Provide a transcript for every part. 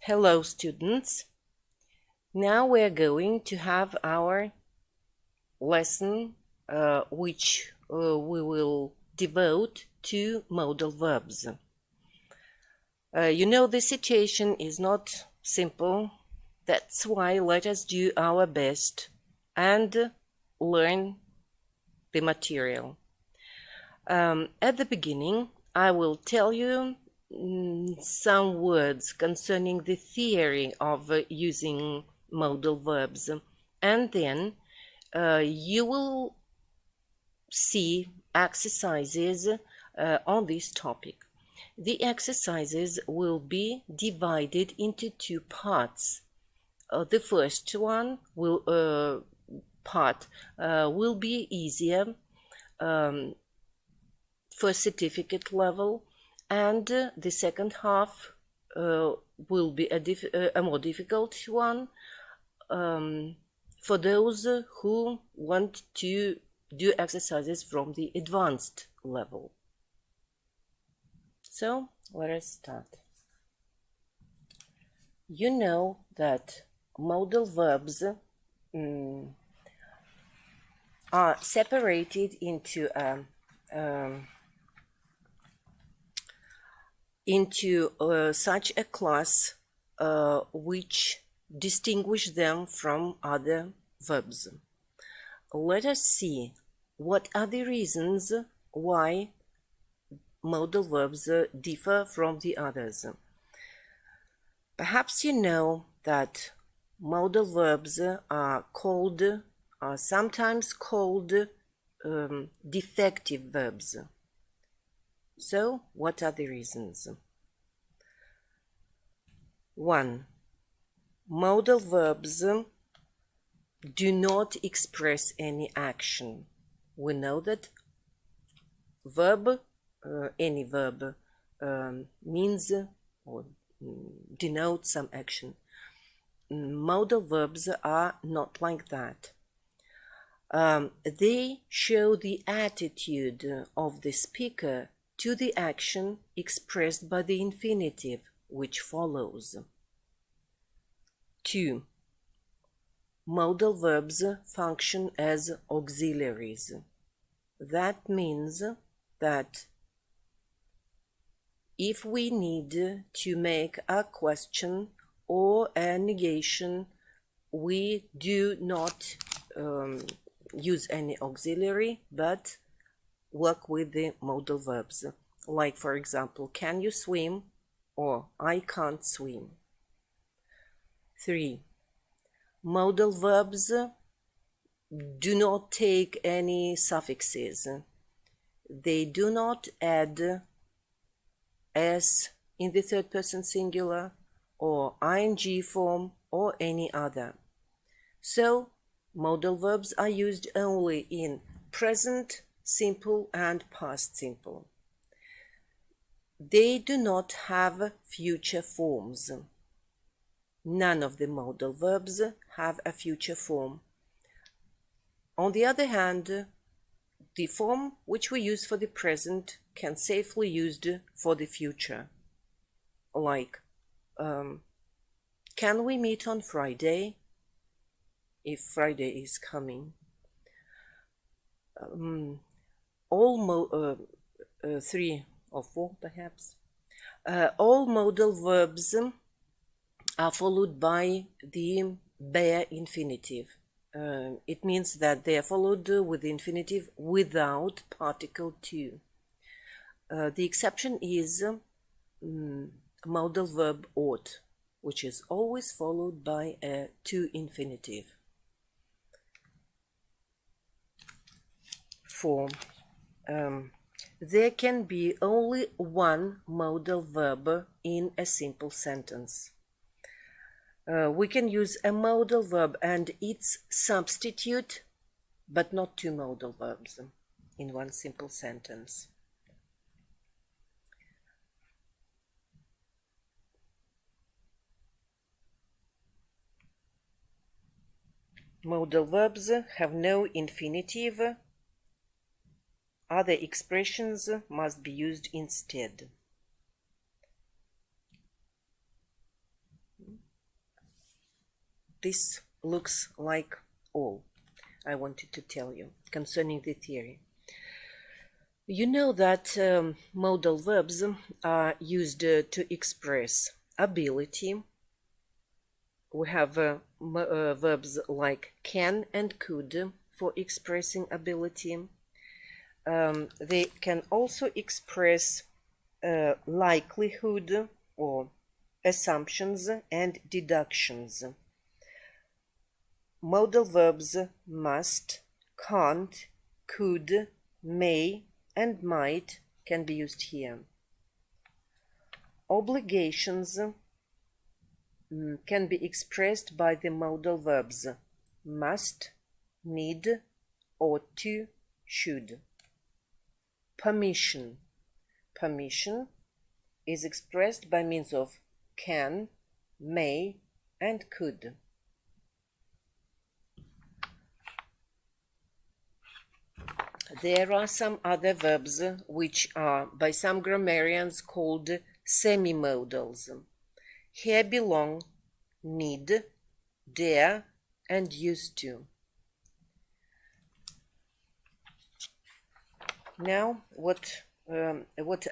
Hello, students. Now we're going to have our lesson which we will devote to modal verbs. The situation is not simple. That's why let us do our best and learn the material. At the beginning, I will tell you some words concerning the theory of using modal verbs, and then you will see exercises on this topic. The exercises will be divided into two parts. The first one will be easier for certificate level, and the second half will be a more difficult one for those who want to do exercises from the advanced level. So let us start. You know that modal verbs are separated into such a class which distinguish them from other verbs. Let us see what are the reasons why modal verbs differ from the others. Perhaps you know that modal verbs are sometimes called defective verbs. So, what are the reasons? 1. Modal verbs do not express any action. We know that any verb means or denotes some action. Modal verbs are not like that. They show the attitude of the speaker to the action expressed by the infinitive which follows. 2. Modal verbs function as auxiliaries. That means that if we need to make a question or a negation, we do not use any auxiliary, but work with the modal verbs. Like, for example, can you swim? Or I can't swim. 3. Modal verbs do not take any suffixes. They do not add s in the third person singular or ing form or any other. So, modal verbs are used only in present simple and past simple. They do not have future forms. None of the modal verbs have a future form. On the other hand, the form which we use for the present can safely be used for the future. Like, can we meet on Friday? If Friday is coming. 3 or 4 perhaps. All modal verbs are followed by the bare infinitive. It means that they are followed with the infinitive without particle to. The exception is modal verb ought, which is always followed by a to infinitive. 4. There can be only one modal verb in a simple sentence. We can use a modal verb and its substitute, but not two modal verbs in one simple sentence. Modal verbs have no infinitive. Other expressions must be used instead. this looks like all I wanted to tell you concerning the theory. You know that modal verbs are used to express ability. We have verbs like can and could for expressing ability. They can also express likelihood or assumptions and deductions. Modal verbs must, can't, could, may, and might can be used here. Obligations can be expressed by the modal verbs must, need, ought to, should. Permission. Permission is expressed by means of can, may, and could. There are some other verbs which are by some grammarians called semi-modals. Here belong need, dare, and used to. Now, what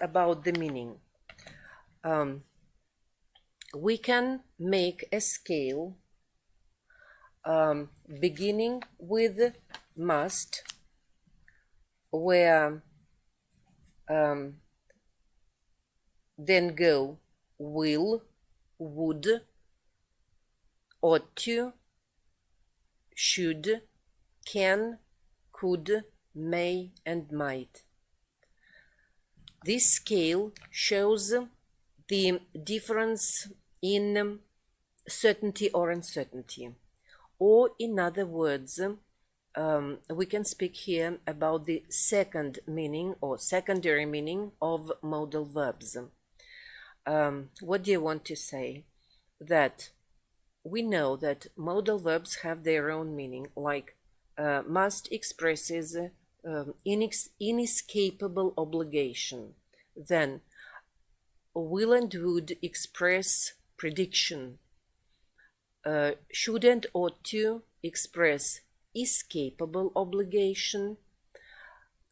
about the meaning? We can make a scale beginning with must, where then go will, would, ought to, should, can, could, may, and might. This scale shows the difference in certainty or uncertainty. Or in other words, we can speak here about the second meaning or secondary meaning of modal verbs. What do you want to say? That we know that modal verbs have their own meaning, like must expresses inescapable obligation. Then will and would express prediction. Should and ought to express escapable obligation.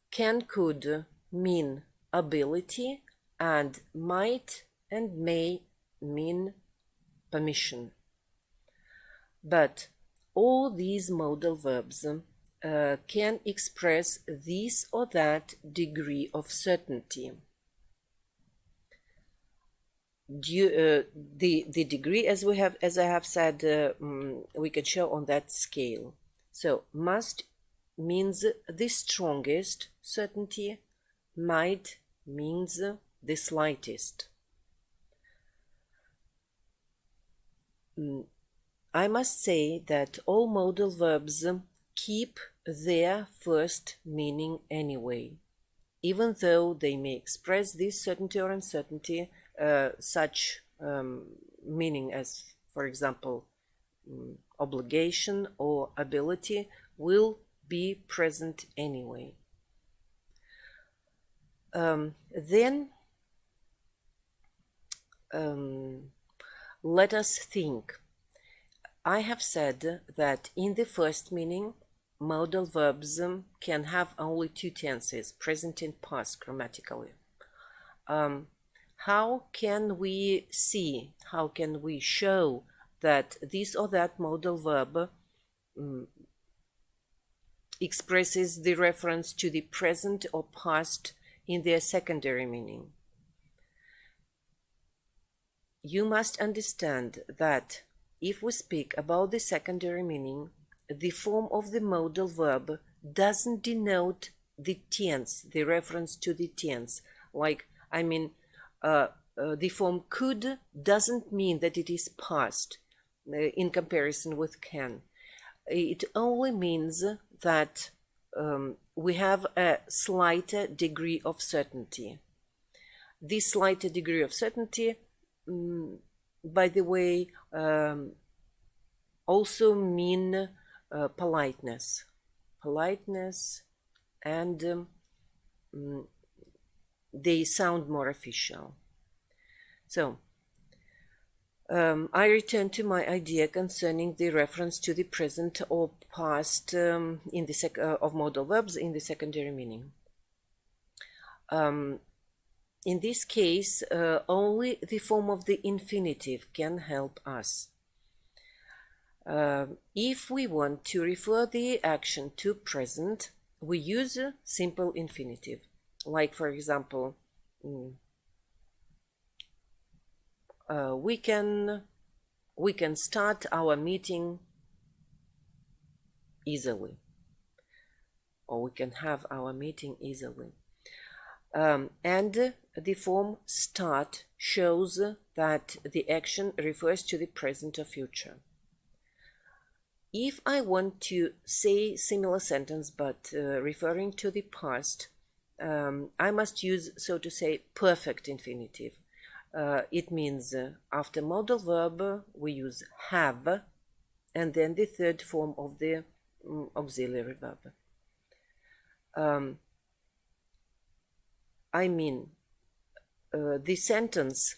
Can, could mean ability, and might and may mean permission. But all these modal verbs can express this or that degree of certainty. The degree, as I have said, we can show on that scale. So must means the strongest certainty, might means the slightest. I must say that all modal verbs keep their first meaning anyway, even though they may express this certainty or uncertainty. Such meaning as, for example, obligation or ability will be present anyway. Then let us think. I have said that in the first meaning, modal verbs can have only two tenses, present and past grammatically. How can we see, how can we show that this or that modal verb expresses the reference to the present or past in their secondary meaning? You must understand that if we speak about the secondary meaning, the form of the modal verb doesn't denote the tense, the reference to the tense. Like, the form could doesn't mean that it is past in comparison with can. It only means that we have a slighter degree of certainty. This slighter degree of certainty, by the way, also mean politeness. Politeness, and they sound more official. So, I return to my idea concerning the reference to the present or past in the of modal verbs in the secondary meaning. In this case, only the form of the infinitive can help us. If we want to refer the action to present, we use a simple infinitive. Like, for example, we can start our meeting easily, or we can have our meeting easily. And the form start shows that the action refers to the present or future. If I want to say similar sentence but referring to the past, I must use, so to say, perfect infinitive. It means after modal verb we use have, and then the third form of the auxiliary verb. I mean, the sentence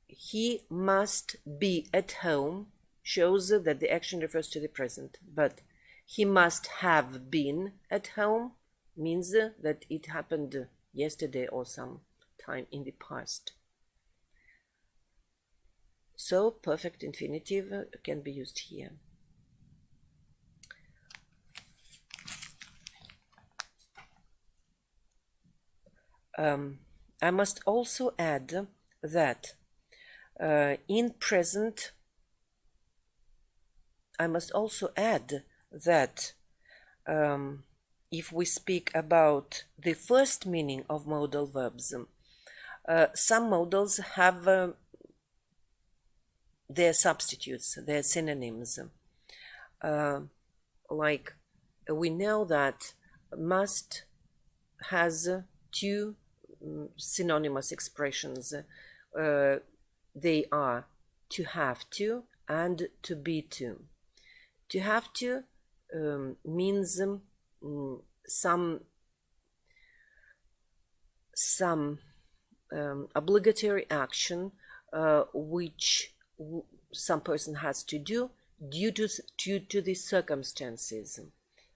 "he must be at home" shows that the action refers to the present, but "he must have been at home" means that it happened yesterday or some time in the past. So perfect infinitive can be used here. I must also add that in present, if we speak about the first meaning of modal verbs, some modals have their substitutes, their synonyms. Like we know that must has two synonymous expressions. They are to have to and to be to. To have to means some obligatory action which some person has to do due to the circumstances.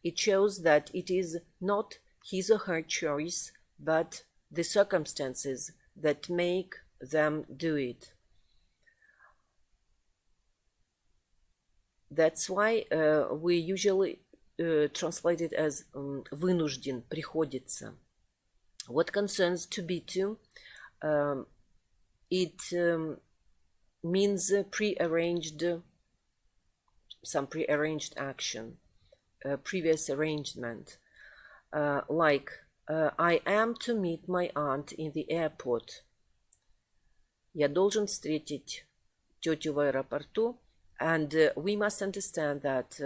It shows that it is not his or her choice, but the circumstances that make them do it. That's why we usually translate it as вынужден, приходится. What concerns to be to, it means some prearranged action, previous arrangement. Like, I am to meet my aunt in the airport. Я должен встретить тетю в аэропорту. And we must understand that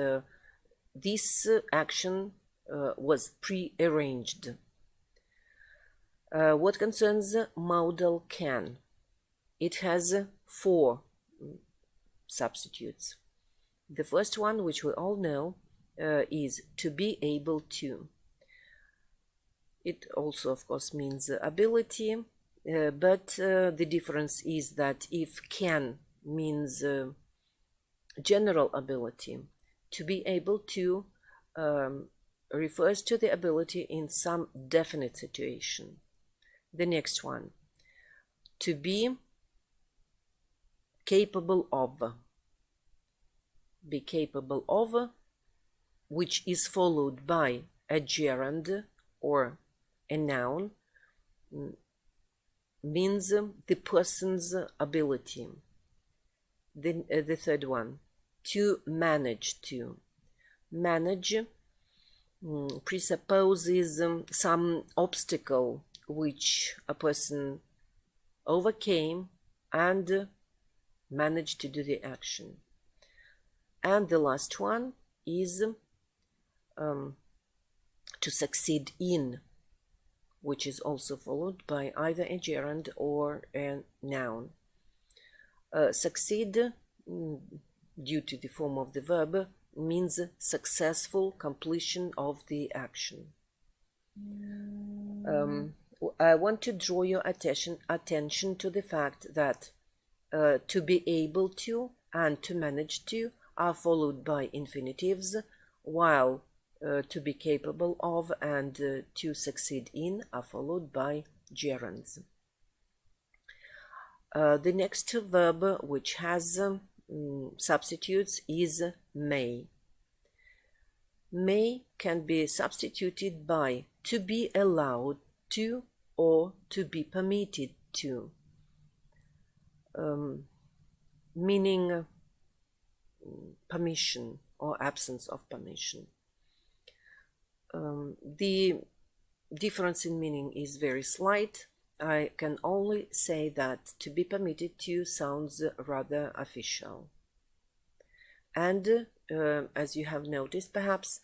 this action was prearranged. What concerns modal can, it has 4 substitutes. The first one, which we all know, is to be able to. It also, of course, means ability, but the difference is that if can means general ability, to be able to refers to the ability in some definite situation. The next one, to be capable of. Be capable of, which is followed by a gerund or a noun, means the person's ability. The third one, to manage to. Manage presupposes some obstacle which a person overcame and managed to do the action. And the last one is to succeed in, which is also followed by either a gerund or a noun. Succeed, due to the form of the verb, means successful completion of the action. I want to draw your attention to the fact that to be able to and to manage to are followed by infinitives, while to be capable of and to succeed in are followed by gerunds. The next verb which has substitutes is may. May can be substituted by to be allowed to or to be permitted to, meaning permission or absence of permission. The difference in meaning is very slight. I can only say that to be permitted to sounds rather official. And as you have noticed perhaps,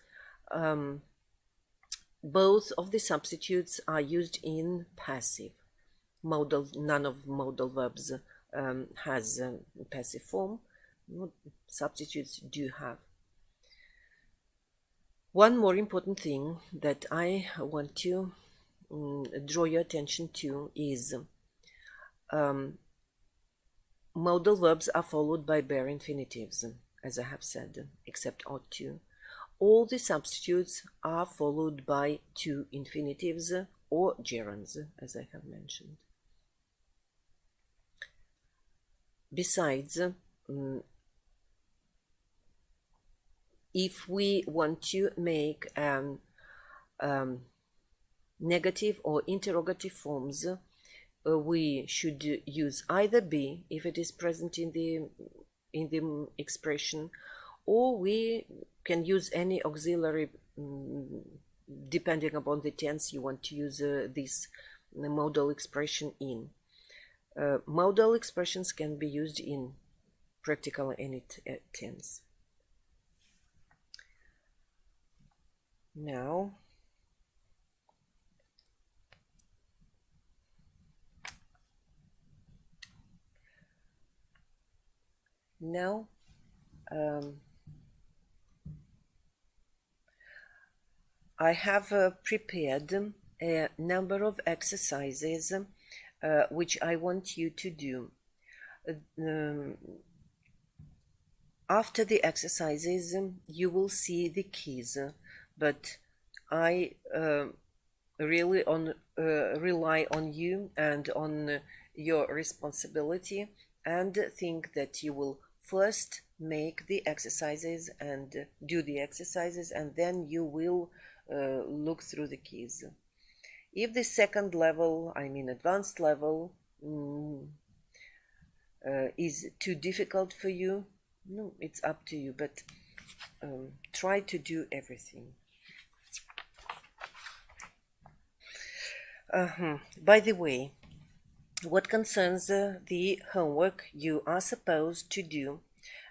both of the substitutes are used in passive. None of modal verbs has passive form. Substitutes do have. One more important thing that I want to draw your attention to is modal verbs are followed by bare infinitives, as I have said, except ought to. All the substitutes are followed by to infinitives or gerunds, as I have mentioned. Besides, if we want to make negative or interrogative forms, we should use either be if it is present in the expression, or we can use any auxiliary depending upon the tense you want to use this modal expression in. Modal expressions can be used in practically any tense. Now, I have prepared a number of exercises which I want you to do. After the exercises, you will see the keys, but I really rely on you and on your responsibility, and think that you will first make the exercises and do the exercises, and then you will look through the keys. If the second level, I mean advanced level, is too difficult for you, no, it's up to you, but try to do everything. By the way, what concerns the homework you are supposed to do,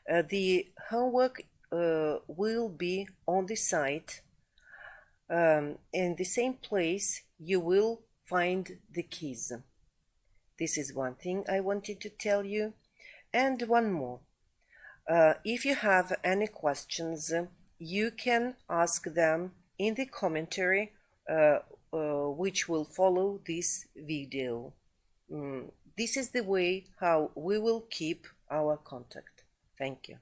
the homework will be on the site. In the same place you will find the keys. This is one thing I wanted to tell you. And one more. If you have any questions, you can ask them in the commentary which will follow this video. This is the way how we will keep our contact. Thank you.